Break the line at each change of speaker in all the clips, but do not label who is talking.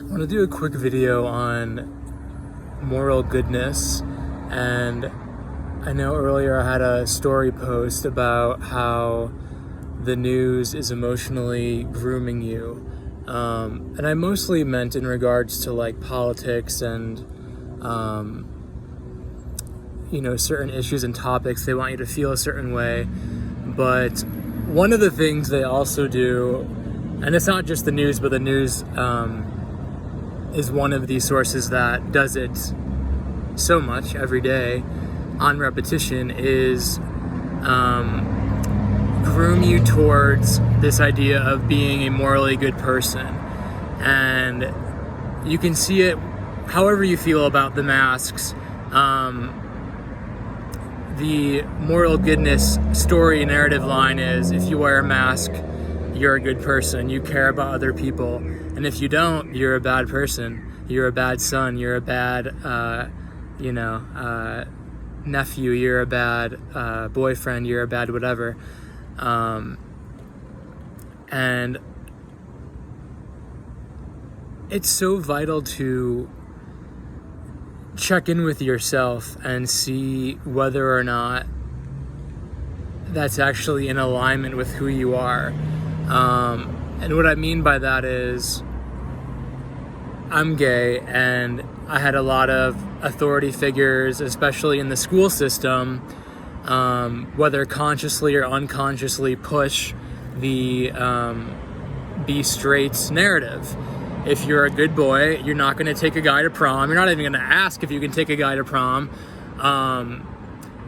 I want to do a quick video on moral goodness, and I know earlier I had a story post about how the news is emotionally grooming you, and I mostly meant in regards to like politics and certain issues and topics. They want you to feel a certain way, but one of the things they also do, and it's not just the news, but the news is one of these sources that does it so much every day on repetition, is groom you towards this idea of being a morally good person. And you can see it however you feel about the masks. The moral goodness story narrative line is, if you wear a mask, you're a good person, you care about other people. And if you don't, you're a bad person. You're a bad son, you're a bad, nephew, you're a bad boyfriend, you're a bad whatever. And it's so vital to check in with yourself and see whether or not that's actually in alignment with who you are. And what I mean by that is, I'm gay, and I had a lot of authority figures, especially in the school system, whether consciously or unconsciously, push the be straight narrative. If you're a good boy, you're not going to take a guy to prom. You're not even going to ask if you can take a guy to prom.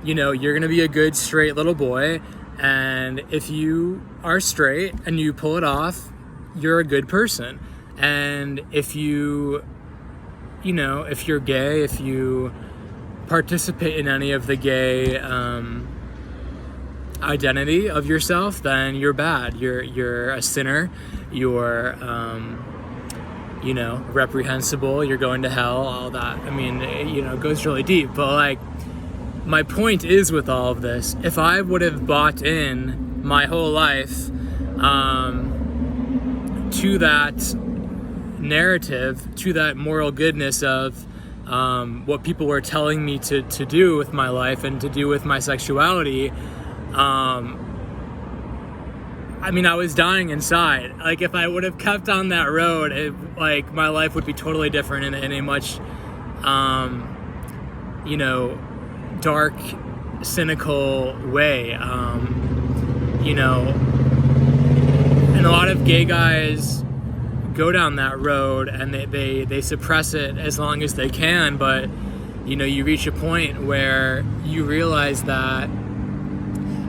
You're going to be a good straight little boy. And if you are straight and you pull it off, you're a good person. And if you're gay, if you participate in any of the gay identity of yourself, then you're bad. You're a sinner. You're reprehensible. You're going to hell. All that. I mean, it goes really deep. But like, my point is, with all of this, if I would have bought in my whole life to that narrative, to that moral goodness of what people were telling me to do with my life and to do with my sexuality, I was dying inside. Like, if I would have kept on that road, my life would be totally different in a much, dark, cynical way. And a lot of gay guys go down that road and they suppress it as long as they can, but you reach a point where you realize that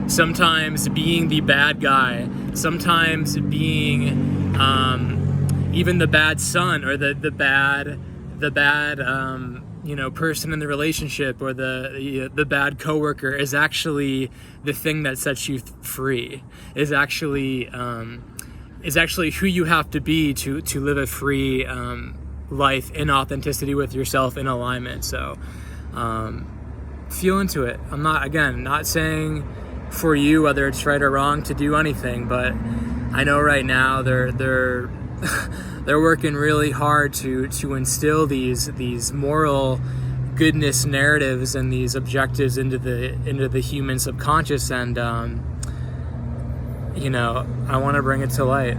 sometimes being the bad guy, sometimes being even the bad son or the bad person in the relationship, or the bad coworker, is actually the thing that sets you free. Is actually who you have to be to live a free life in authenticity with yourself, in alignment. So feel into it. I'm not saying for you whether it's right or wrong to do anything, but I know right now they're working really hard to instill these moral goodness narratives and these objectives into the human subconscious, and I want to bring it to light.